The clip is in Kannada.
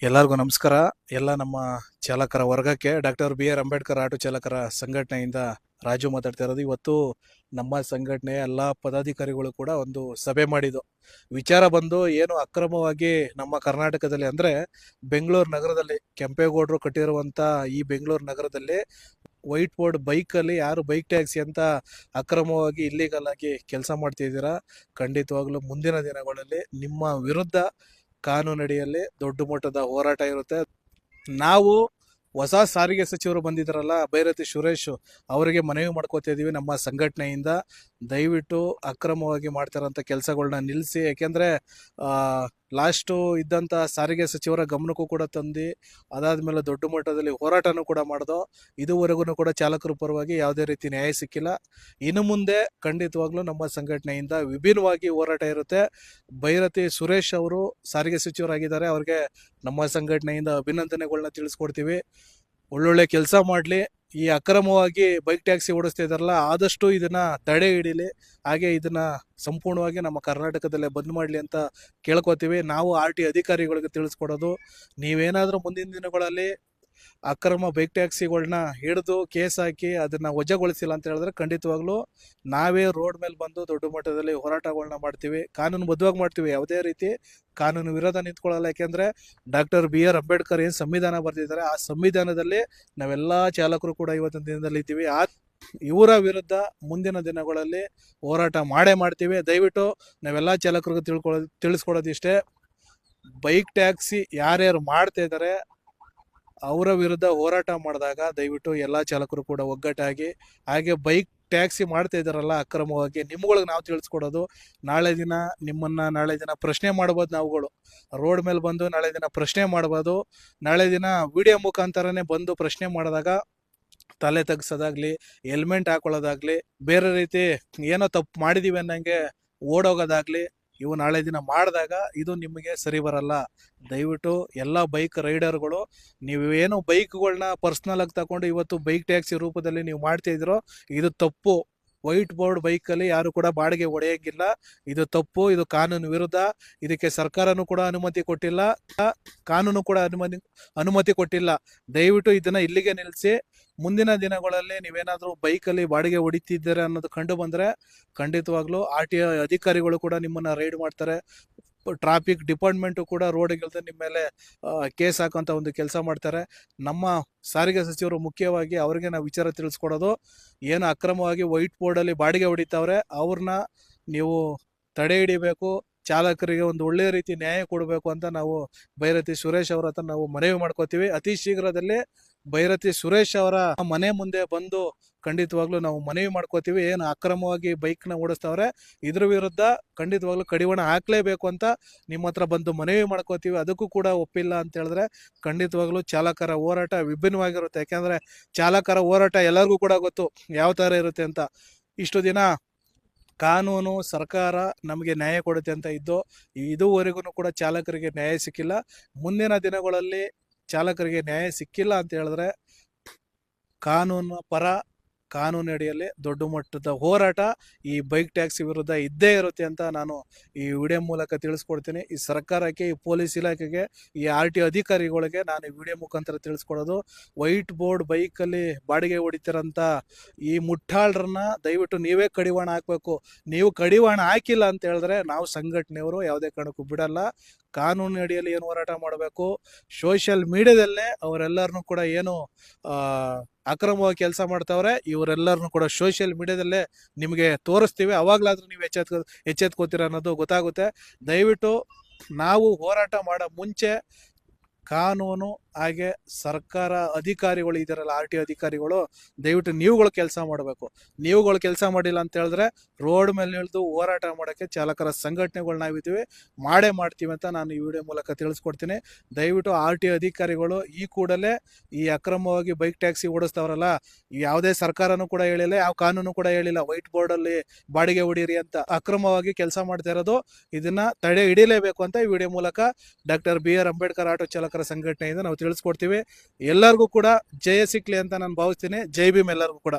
ಎಲ್ಲರಿಗೂ ನಮಸ್ಕಾರ. ಎಲ್ಲ ನಮ್ಮ ಚಾಲಕರ ವರ್ಗಕ್ಕೆ doctor B R Ambedkar auto ಚಾಲಕರ ಸಂಘಟನೆಯಿಂದ ರಾಜು ಮಾತಾಡ್ತಾ ಇರೋದು. ಇವತ್ತು ನಮ್ಮ ಸಂಘಟನೆ ಎಲ್ಲ ಪದಾಧಿಕಾರಿಗಳು ಕೂಡ ಒಂದು ಸಭೆ ಮಾಡಿದ್ದು. ವಿಚಾರ ಬಂದು ಏನು ಅಕ್ರಮವಾಗಿ ನಮ್ಮ ಕರ್ನಾಟಕದಲ್ಲಿ ಅಂದರೆ ಬೆಂಗಳೂರು ನಗರದಲ್ಲಿ ಕೆಂಪೇಗೌಡರು ಕಟ್ಟಿರುವಂಥ ಈ ಬೆಂಗಳೂರು ನಗರದಲ್ಲಿ ವೈಟ್ ಬೋರ್ಡ್ ಬೈಕಲ್ಲಿ ಯಾರು ಬೈಕ್ ಟ್ಯಾಕ್ಸಿ ಅಂತ ಅಕ್ರಮವಾಗಿ ಇಲ್ಲಿಗಲ್ ಆಗಿ ಕೆಲಸ ಮಾಡ್ತಿದ್ದೀರಾ, ಖಂಡಿತವಾಗ್ಲೂ ಮುಂದಿನ ದಿನಗಳಲ್ಲಿ ನಿಮ್ಮ ವಿರುದ್ಧ ಕಾನೂನಡಿಯಲ್ಲಿ ದೊಡ್ಡ ಮಟ್ಟದ ಹೋರಾಟ ಇರುತ್ತೆ. ನಾವು ಹೊಸ ಸಾರಿಗೆ ಸಚಿವರು ಬಂದಿದ್ದಾರಲ್ಲ, ಬೈರತಿ ಸುರೇಶ್ ಅವರಿಗೆ ಮನವಿ ಮಾಡ್ಕೋತಾ ಇದ್ದೀವಿ ನಮ್ಮ ಸಂಘಟನೆಯಿಂದ, ದಯವಿಟ್ಟು ಅಕ್ರಮವಾಗಿ ಮಾಡ್ತಾರಂಥ ಕೆಲಸಗಳನ್ನ ನಿಲ್ಲಿಸಿ. ಯಾಕೆಂದರೆ ಲಾಸ್ಟು ಇದ್ದಂಥ ಸಾರಿಗೆ ಸಚಿವರ ಗಮನಕ್ಕೂ ಕೂಡ ತಂದು ಅದಾದಮೇಲೆ ದೊಡ್ಡ ಮಟ್ಟದಲ್ಲಿ ಹೋರಾಟನೂ ಕೂಡ ಮಾಡಿದೋ. ಇದುವರೆಗೂ ಕೂಡ ಚಾಲಕರ ಪರವಾಗಿ ಯಾವುದೇ ರೀತಿ ನ್ಯಾಯ ಸಿಕ್ಕಿಲ್ಲ. ಇನ್ನು ಮುಂದೆ ಖಂಡಿತವಾಗ್ಲೂ ನಮ್ಮ ಸಂಘಟನೆಯಿಂದ ವಿಭಿನ್ನವಾಗಿ ಹೋರಾಟ ಇರುತ್ತೆ. ಬೈರತಿ ಸುರೇಶ್ ಅವರು ಸಾರಿಗೆ ಸಚಿವರಾಗಿದ್ದಾರೆ, ಅವ್ರಿಗೆ ನಮ್ಮ ಸಂಘಟನೆಯಿಂದ ಅಭಿನಂದನೆಗಳನ್ನ ತಿಳಿಸ್ಕೊಡ್ತೀವಿ. ಒಳ್ಳೊಳ್ಳೆ ಕೆಲಸ ಮಾಡಲಿ. ಈ ಅಕ್ರಮವಾಗಿ ಬೈಕ್ ಟ್ಯಾಕ್ಸಿ ಓಡಿಸ್ತಾ ಇದ್ದಾರಲ್ಲ, ಆದಷ್ಟು ಇದನ್ನ ತಡೆ ಹಿಡೀಲಿ. ಹಾಗೆ ಇದನ್ನ ಸಂಪೂರ್ಣವಾಗಿ ನಮ್ಮ ಕರ್ನಾಟಕದಲ್ಲೇ ಬಂದ್ ಮಾಡಲಿ ಅಂತ ಕೇಳ್ಕೊತೀವಿ. ನಾವು RT ಅಧಿಕಾರಿಗಳಿಗೆ ತಿಳಿಸ್ಕೊಡೋದು, ನೀವೇನಾದರೂ ಮುಂದಿನ ದಿನಗಳಲ್ಲಿ ಅಕ್ರಮ ಬೈಕ್ ಟ್ಯಾಕ್ಸಿಗಳನ್ನ ಹಿಡಿದು ಕೇಸ್ ಹಾಕಿ ಅದನ್ನ ವಜಾಗೊಳಿಸಿಲ್ಲ ಅಂತ ಹೇಳಿದ್ರೆ ಖಂಡಿತವಾಗ್ಲೂ ನಾವೇ ರೋಡ್ ಮೇಲೆ ಬಂದು ದೊಡ್ಡ ಮಟ್ಟದಲ್ಲಿ ಹೋರಾಟಗಳನ್ನ ಮಾಡ್ತೀವಿ, ಕಾನೂನು ಬದ್ಧವಾಗಿ ಮಾಡ್ತೀವಿ. ಯಾವುದೇ ರೀತಿ ಕಾನೂನು ವಿರೋಧ ನಿಂತ್ಕೊಳ್ಳಲ್ಲ. ಯಾಕೆಂದ್ರೆ ಡಾಕ್ಟರ್ ಬಿ ಆರ್ ಅಂಬೇಡ್ಕರ್ ಏನು ಸಂವಿಧಾನ ಬರೆದಿದ್ದಾರೆ, ಆ ಸಂವಿಧಾನದಲ್ಲಿ ನಾವೆಲ್ಲ ಚಾಲಕರು ಕೂಡ ಇವತ್ತಿನ ದಿನದಲ್ಲಿ ಇದ್ದೀವಿ. ಇವರ ವಿರುದ್ಧ ಮುಂದಿನ ದಿನಗಳಲ್ಲಿ ಹೋರಾಟ ಮಾಡೇ ಮಾಡ್ತೀವಿ. ದಯವಿಟ್ಟು ನಾವೆಲ್ಲ ಚಾಲಕರಿಗೂ ತಿಳಿಸ್ಕೊಡೋದಿಷ್ಟೇ, ಬೈಕ್ ಟ್ಯಾಕ್ಸಿ ಯಾರ್ಯಾರು ಮಾಡ್ತಾ ಇದ್ದಾರೆ ಅವರ ವಿರುದ್ಧ ಹೋರಾಟ ಮಾಡಿದಾಗ ದಯವಿಟ್ಟು ಎಲ್ಲ ಚಾಲಕರು ಕೂಡ ಒಗ್ಗಟ್ಟಾಗಿ, ಹಾಗೆ ಬೈಕ್ ಟ್ಯಾಕ್ಸಿ ಮಾಡ್ತಾ ಇದ್ದಾರಲ್ಲ ಅಕ್ರಮವಾಗಿ, ನಿಮ್ಗಳಿಗೆ ನಾವು ತಿಳಿಸ್ಕೊಡೋದು, ನಾಳೆ ದಿನ ಪ್ರಶ್ನೆ ಮಾಡ್ಬೋದು. ನಾವುಗಳು ರೋಡ್ ಮೇಲೆ ಬಂದು ನಾಳೆ ದಿನ ಪ್ರಶ್ನೆ ಮಾಡ್ಬೋದು. ನಾಳೆ ದಿನ ವಿಡಿಯೋ ಮುಖಾಂತರನೇ ಬಂದು ಪ್ರಶ್ನೆ ಮಾಡಿದಾಗ ತಲೆ ತಗ್ಸೋದಾಗ್ಲಿ, ಹೆಲ್ಮೆಟ್ ಹಾಕೊಳ್ಳೋದಾಗ್ಲಿ, ಬೇರೆ ರೀತಿ ಏನೋ ತಪ್ಪು ಮಾಡಿದೀವಿ ಅನ್ನಂಗೆ ಓಡೋಗೋದಾಗ್ಲಿ, ಇವು ನಾಳೆ ದಿನ ಮಾಡಿದಾಗ ಇದು ನಿಮಗೆ ಸರಿ ಬರಲ್ಲ. ದಯವಿಟ್ಟು ಎಲ್ಲ ಬೈಕ್ ರೈಡರ್ಗಳು, ನೀವೇನು ಬೈಕ್ಗಳನ್ನ ಪರ್ಸ್ನಲ್ ಆಗಿ ತಗೊಂಡು ಇವತ್ತು ಬೈಕ್ ಟ್ಯಾಕ್ಸಿ ರೂಪದಲ್ಲಿ ನೀವು ಮಾಡ್ತಾ ಇದ್ರೋ ಇದು ತಪ್ಪು. ವೈಟ್ ಬೋರ್ಡ್ ಬೈಕಲ್ಲಿ ಯಾರು ಕೂಡ ಬಾಡಿಗೆ ಹೊಡೆಯಂಗಿಲ್ಲ, ಇದು ತಪ್ಪು, ಇದು ಕಾನೂನು ವಿರುದ್ಧ. ಇದಕ್ಕೆ ಸರ್ಕಾರನೂ ಕೂಡ ಅನುಮತಿ ಕೊಟ್ಟಿಲ್ಲ, ಕಾನೂನು ಕೂಡ ಅನುಮತಿ ಕೊಟ್ಟಿಲ್ಲ. ದಯವಿಟ್ಟು ಇದನ್ನ ಇಲ್ಲಿಗೆ ನಿಲ್ಲಿಸಿ. ಮುಂದಿನ ದಿನಗಳಲ್ಲಿ ನೀವೇನಾದರೂ ಬೈಕಲ್ಲಿ ಬಾಡಿಗೆ ಹೊಡಿತಿದ್ದೀರಾ ಅನ್ನೋದು ಕಂಡು ಬಂದರೆ ಖಂಡಿತವಾಗ್ಲೂ RT ಅಧಿಕಾರಿಗಳು ಕೂಡ ನಿಮ್ಮನ್ನ ರೈಡ್ ಮಾಡ್ತಾರೆ. ಟ್ರಾಫಿಕ್ ಡಿಪಾರ್ಟ್ಮೆಂಟು ಕೂಡ ರೋಡಿಗಿಲ್ದೆ ನಿಮ್ಮ ಮೇಲೆ ಕೇಸ್ ಹಾಕುವಂಥ ಒಂದು ಕೆಲಸ ಮಾಡ್ತಾರೆ. ನಮ್ಮ ಸಾರಿಗೆ ಸಚಿವರು ಮುಖ್ಯವಾಗಿ ಅವ್ರಿಗೆ ನಾವು ವಿಚಾರ ತಿಳಿಸ್ಕೊಡೋದು, ಏನು ಅಕ್ರಮವಾಗಿ ವೈಟ್ ಬೋರ್ಡಲ್ಲಿ ಬಾಡಿಗೆ ಹೊಡಿತಾವ್ರೆ ಅವ್ರನ್ನ ನೀವು ತಡೆ ಹಿಡಿಬೇಕು, ಚಾಲಕರಿಗೆ ಒಂದು ಒಳ್ಳೆಯ ರೀತಿ ನ್ಯಾಯ ಕೊಡಬೇಕು ಅಂತ ನಾವು ಬೈರತಿ ಸುರೇಶ್ ಅವ್ರ ಹತ್ರ ನಾವು ಮನವಿ ಮಾಡ್ಕೋತೀವಿ. ಅತಿ ಶೀಘ್ರದಲ್ಲಿ ಬೈರತಿ ಸುರೇಶ್ ಅವರ ಮನೆ ಮುಂದೆ ಬಂದು ಖಂಡಿತವಾಗ್ಲೂ ನಾವು ಮನವಿ ಮಾಡ್ಕೋತೀವಿ. ಏನು ಅಕ್ರಮವಾಗಿ ಬೈಕ್ನ ಓಡಿಸ್ತಾವ್ರೆ ಇದ್ರ ವಿರುದ್ಧ ಖಂಡಿತವಾಗ್ಲೂ ಕಡಿವಾಣ ಹಾಕ್ಲೇಬೇಕು ಅಂತ ನಿಮ್ಮ ಹತ್ರ ಬಂದು ಮನವಿ ಮಾಡ್ಕೋತೀವಿ. ಅದಕ್ಕೂ ಕೂಡ ಒಪ್ಪಿಲ್ಲ ಅಂತ ಹೇಳಿದ್ರೆ ಖಂಡಿತವಾಗ್ಲೂ ಚಾಲಕರ ಹೋರಾಟ ವಿಭಿನ್ನವಾಗಿರುತ್ತೆ. ಯಾಕೆಂದ್ರೆ ಚಾಲಕರ ಹೋರಾಟ ಎಲ್ಲರಿಗೂ ಕೂಡ ಗೊತ್ತು ಯಾವ ಥರ ಇರುತ್ತೆ ಅಂತ. ಇಷ್ಟು ದಿನ ಕಾನೂನು ಸರ್ಕಾರ ನಮಗೆ ನ್ಯಾಯ ಕೊಡುತ್ತೆ ಅಂತ ಇದ್ದು, ಇದುವರೆಗೂ ಕೂಡ ಚಾಲಕರಿಗೆ ನ್ಯಾಯ ಸಿಕ್ಕಿಲ್ಲ. ಮುಂದಿನ ದಿನಗಳಲ್ಲಿ ಚಾಲಕರಿಗೆ ನ್ಯಾಯ ಸಿಕ್ಕಿಲ್ಲ ಅಂತ ಹೇಳಿದ್ರೆ ಕಾನೂನು ಪರ, ಕಾನೂನು ಅಡಿಯಲ್ಲಿ ದೊಡ್ಡ ಮಟ್ಟದ ಹೋರಾಟ ಈ ಬೈಕ್ ಟ್ಯಾಕ್ಸಿ ವಿರುದ್ಧ ಇದ್ದೇ ಇರುತ್ತೆ ಅಂತ ನಾನು ಈ ವಿಡಿಯೋ ಮೂಲಕ ತಿಳಿಸ್ಕೊಡ್ತೀನಿ. ಈ ಸರ್ಕಾರಕ್ಕೆ, ಈ ಪೊಲೀಸ್ ಇಲಾಖೆಗೆ, ಈ RT ಅಧಿಕಾರಿಗಳಿಗೆ ನಾನು ಈ ವಿಡಿಯೋ ಮುಖಾಂತರ ತಿಳಿಸ್ಕೊಡೋದು, ವೈಟ್ ಬೋರ್ಡ್ ಬೈಕಲ್ಲಿ ಬಾಡಿಗೆ ಹೊಡಿತಿರೋಂಥ ಈ ಮುಟ್ಟಾಳರನ್ನ ದಯವಿಟ್ಟು ನೀವೇ ಕಡಿವಾಣ ಹಾಕಬೇಕು. ನೀವು ಕಡಿವಾಣ ಹಾಕಿಲ್ಲ ಅಂತ ಹೇಳಿದ್ರೆ ನಾವು ಸಂಘಟನೆಯವರು ಯಾವುದೇ ಕಾರಣಕ್ಕೂ ಬಿಡಲ್ಲ. ಕಾನೂನು ಅಡಿಯಲ್ಲಿ ಏನು ಹೋರಾಟ ಮಾಡಬೇಕು, ಸೋಷಿಯಲ್ ಮೀಡಿಯಾದಲ್ಲೇ ಅವರೆಲ್ಲರನ್ನೂ ಕೂಡ ಏನು ಅಕ್ರಮವಾಗಿ ಕೆಲಸ ಮಾಡ್ತಾವ್ರೆ ಇವರೆಲ್ಲರನ್ನೂ ಕೂಡ ಸೋಷಿಯಲ್ ಮೀಡಿಯಾದಲ್ಲೇ ನಿಮಗೆ ತೋರಿಸ್ತೀವಿ. ಅವಾಗಲಾದ್ರೂ ನೀವು ಎಚ್ಚೆತ್ಕೋತೀರ ಅನ್ನೋದು ಗೊತ್ತಾಗುತ್ತೆ. ದಯವಿಟ್ಟು ನಾವು ಹೋರಾಟ ಮಾಡೋ ಮುಂಚೆ ಕಾನೂನು ಹಾಗೆ ಸರ್ಕಾರ ಅಧಿಕಾರಿಗಳು ಇದ್ದಾರಲ್ಲ, RT ಅಧಿಕಾರಿಗಳು, ದಯವಿಟ್ಟು ನೀವುಗಳು ಕೆಲಸ ಮಾಡಬೇಕು. ನೀವುಗಳು ಕೆಲಸ ಮಾಡಿಲ್ಲ ಅಂತ ಹೇಳಿದ್ರೆ ರೋಡ್ ಮೇಲೆ ಇಳಿದು ಹೋರಾಟ ಮಾಡೋಕ್ಕೆ ಚಾಲಕರ ಸಂಘಟನೆಗಳು ನಾವಿದ್ದೀವಿ, ಮಾಡೇ ಮಾಡ್ತೀವಿ ಅಂತ ನಾನು ಈ ವಿಡಿಯೋ ಮೂಲಕ ತಿಳಿಸ್ಕೊಡ್ತೀನಿ. ದಯವಿಟ್ಟು RT ಅಧಿಕಾರಿಗಳು ಈ ಕೂಡಲೇ ಈ ಅಕ್ರಮವಾಗಿ ಬೈಕ್ ಟ್ಯಾಕ್ಸಿ ಓಡಿಸ್ತಾವ್ರಲ್ಲ, ಯಾವುದೇ ಸರ್ಕಾರನೂ ಕೂಡ ಹೇಳಿಲ್ಲ, ಯಾವ ಕಾನೂನು ಕೂಡ ಹೇಳಿಲ್ಲ ವೈಟ್ ಬೋರ್ಡಲ್ಲಿ ಬಾಡಿಗೆ ಹೊಡೀರಿ ಅಂತ. ಅಕ್ರಮವಾಗಿ ಕೆಲಸ ಮಾಡ್ತಾ ಇರೋದು, ಇದನ್ನ ತಡೆ ಹಿಡಿಯಲೇಬೇಕು ಅಂತ ಈ ವಿಡಿಯೋ ಮೂಲಕ doctor B R Ambedkar auto ಚಾಲಕರ ಸಂಘಟನೆಯಿಂದ ನಾವು ತಿಳಿಸ್ಕೊಡ್ತೀವಿ. ಎಲ್ಲರಿಗೂ ಕೂಡ ಜಯ ಸಿಕ್ಲಿ ಅಂತ ನಾನು ಭಾವಿಸ್ತೀನಿ. ಜೈ ಭೀಮ್ ಎಲ್ಲರಿಗೂ ಕೂಡ.